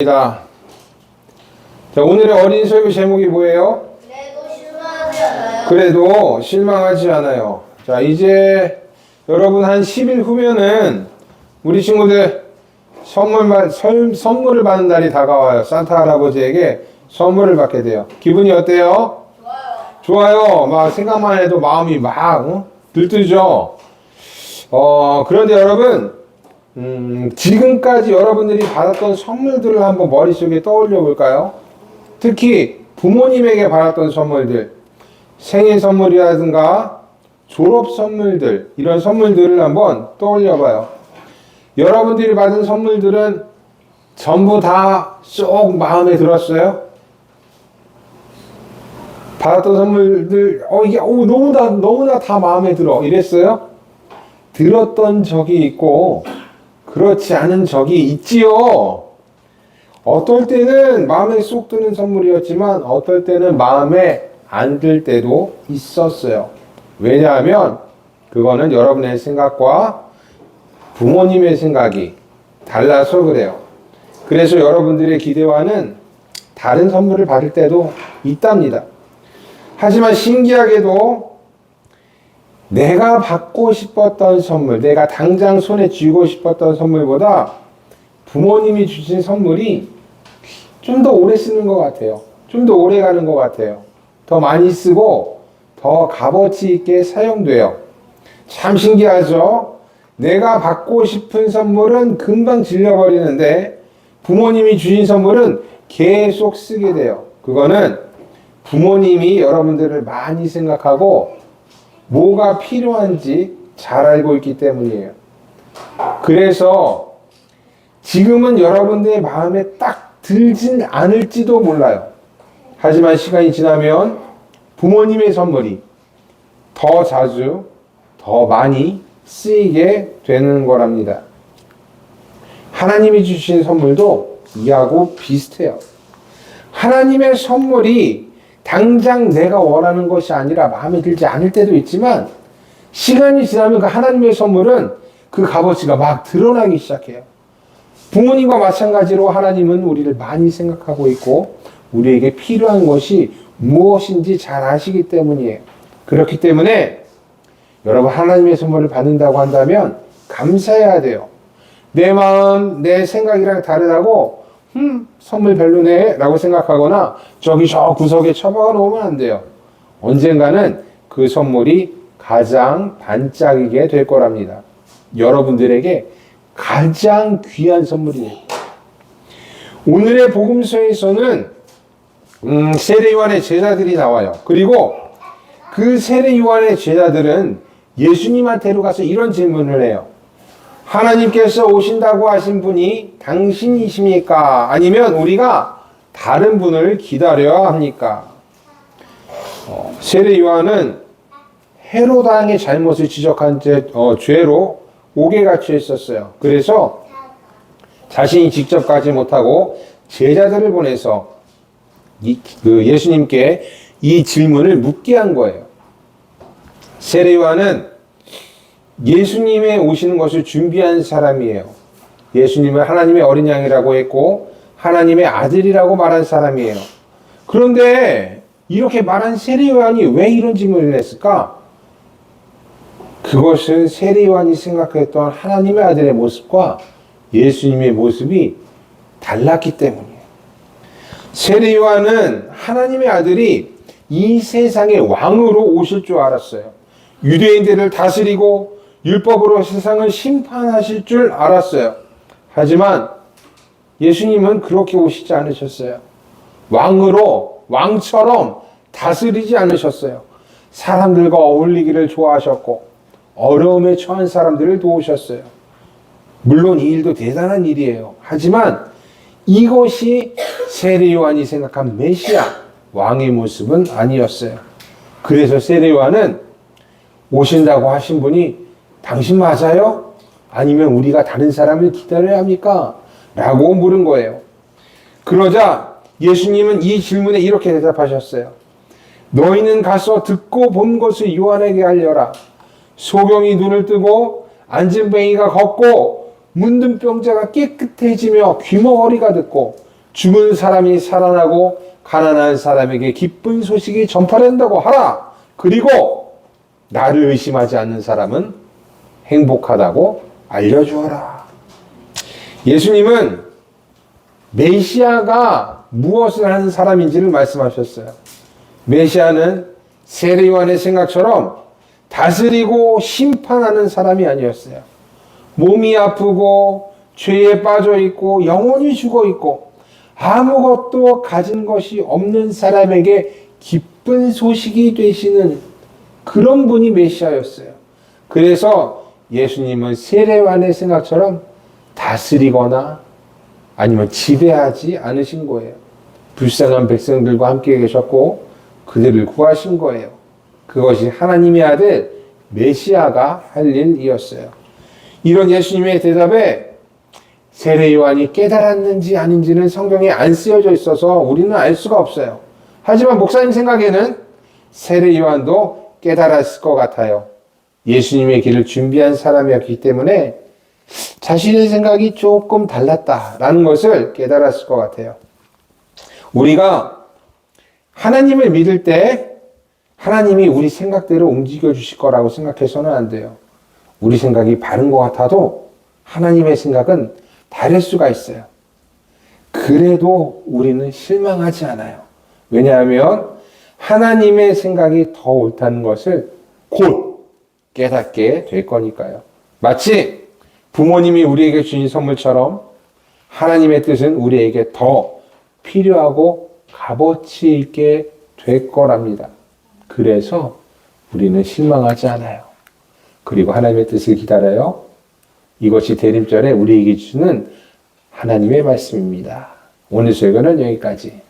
자, 오늘의 어린 설교 제목이 뭐예요? 그래도 실망하지 않아요. 자, 이제 여러분 한 10일 후면은 우리 친구들 선물을 받는 날이 다가와요. 산타 할아버지에게 선물을 받게 돼요. 기분이 어때요? 좋아요. 막 생각만 해도 마음이 막 들뜨죠. 그런데 여러분, 지금까지 여러분들이 받았던 선물들을 한번 머릿속에 떠올려 볼까요? 특히 부모님에게 받았던 선물들, 생일 선물이라든가 졸업 선물들, 이런 선물들을 한번 떠올려 봐요. 여러분들이 받은 선물들은 전부 다 쏙 마음에 들었어요? 받았던 선물들, 이게 너무나 다 마음에 들어. 이랬어요? 들었던 적이 있고, 그렇지 않은 적이 있지요. 어떨 때는 마음에 쏙 드는 선물이었지만 어떨 때는 마음에 안 들 때도 있었어요. 왜냐하면 그거는 여러분의 생각과 부모님의 생각이 달라서 그래요. 그래서 여러분들의 기대와는 다른 선물을 받을 때도 있답니다. 하지만 신기하게도 내가 받고 싶었던 선물, 내가 당장 손에 쥐고 싶었던 선물보다 부모님이 주신 선물이 좀 더 오래 쓰는 것 같아요. 좀 더 오래 가는 것 같아요. 더 많이 쓰고 더 값어치 있게 사용돼요. 참 신기하죠? 내가 받고 싶은 선물은 금방 질려버리는데 부모님이 주신 선물은 계속 쓰게 돼요. 그거는 부모님이 여러분들을 많이 생각하고 뭐가 필요한지 잘 알고 있기 때문이에요. 그래서 지금은 여러분들의 마음에 딱 들진 않을지도 몰라요. 하지만 시간이 지나면 부모님의 선물이 더 자주, 더 많이 쓰이게 되는 거랍니다. 하나님이 주신 선물도 이하고 비슷해요. 하나님의 선물이 당장 내가 원하는 것이 아니라 마음에 들지 않을 때도 있지만 시간이 지나면 그 하나님의 선물은 그 값어치가 막 드러나기 시작해요. 부모님과 마찬가지로 하나님은 우리를 많이 생각하고 있고 우리에게 필요한 것이 무엇인지 잘 아시기 때문이에요. 그렇기 때문에 여러분 하나님의 선물을 받는다고 한다면 감사해야 돼요. 내 마음, 내 생각이랑 다르다고 선물 별로네 라고 생각하거나 저기 저 구석에 처박아 놓으면 안 돼요. 언젠가는 그 선물이 가장 반짝이게 될 거랍니다. 여러분들에게 가장 귀한 선물이에요. 오늘의 복음서에서는 세례 요한의 제자들이 나와요. 그리고 그 세례 요한의 제자들은 예수님한테로 가서 이런 질문을 해요. 하나님께서 오신다고 하신 분이 당신이십니까? 아니면 우리가 다른 분을 기다려야 합니까? 세례 요한은 헤롯 왕의 잘못을 지적한 죄로 옥에 갇혀 있었어요. 그래서 자신이 직접 가지 못하고 제자들을 보내서 예수님께 이 질문을 묻게 한 거예요. 세례 요한은 예수님의 오시는 것을 준비한 사람이에요. 예수님을 하나님의 어린 양이라고 했고 하나님의 아들이라고 말한 사람이에요. 그런데 이렇게 말한 세례 요한이 왜 이런 질문을 했을까? 그것은 세례 요한이 생각했던 하나님의 아들의 모습과 예수님의 모습이 달랐기 때문이에요. 세례 요한은 하나님의 아들이 이 세상의 왕으로 오실 줄 알았어요. 유대인들을 다스리고 율법으로 세상을 심판하실 줄 알았어요. 하지만 예수님은 그렇게 오시지 않으셨어요. 왕처럼 다스리지 않으셨어요. 사람들과 어울리기를 좋아하셨고 어려움에 처한 사람들을 도우셨어요. 물론 이 일도 대단한 일이에요. 하지만 이것이 세례 요한이 생각한 메시아 왕의 모습은 아니었어요. 그래서 세례 요한은 오신다고 하신 분이 당신 맞아요? 아니면 우리가 다른 사람을 기다려야 합니까? 라고 물은 거예요. 그러자 예수님은 이 질문에 이렇게 대답하셨어요. 너희는 가서 듣고 본 것을 요한에게 알려라. 소경이 눈을 뜨고 앉은 뱅이가 걷고 문둥병자가 깨끗해지며 귀머거리가 듣고 죽은 사람이 살아나고 가난한 사람에게 기쁜 소식이 전파된다고 하라. 그리고 나를 의심하지 않는 사람은 행복하다고 알려주어라. 예수님은 메시아가 무엇을 하는 사람인지를 말씀하셨어요. 메시아는 세례요한의 생각처럼 다스리고 심판하는 사람이 아니었어요. 몸이 아프고 죄에 빠져 있고 영원히 죽어 있고 아무것도 가진 것이 없는 사람에게 기쁜 소식이 되시는 그런 분이 메시아였어요. 그래서 예수님은 세례요한의 생각처럼 다스리거나 아니면 지배하지 않으신 거예요. 불쌍한 백성들과 함께 계셨고 그들을 구하신 거예요. 그것이 하나님의 아들 메시아가 할 일이었어요. 이런 예수님의 대답에 세례 요한이 깨달았는지 아닌지는 성경에 안 쓰여져 있어서 우리는 알 수가 없어요. 하지만 목사님 생각에는 세례 요한도 깨달았을 것 같아요. 예수님의 길을 준비한 사람이었기 때문에 자신의 생각이 조금 달랐다라는 것을 깨달았을 것 같아요. 우리가 하나님을 믿을 때 하나님이 우리 생각대로 움직여 주실 거라고 생각해서는 안 돼요. 우리 생각이 바른 것 같아도 하나님의 생각은 다를 수가 있어요. 그래도 우리는 실망하지 않아요. 왜냐하면 하나님의 생각이 더 옳다는 것을 곧 깨닫게 될 거니까요. 마치 부모님이 우리에게 주신 선물처럼 하나님의 뜻은 우리에게 더 필요하고 값어치 있게 될 거랍니다. 그래서 우리는 실망하지 않아요. 그리고 하나님의 뜻을 기다려요. 이것이 대림절에 우리에게 주는 하나님의 말씀입니다. 오늘 설교는 여기까지.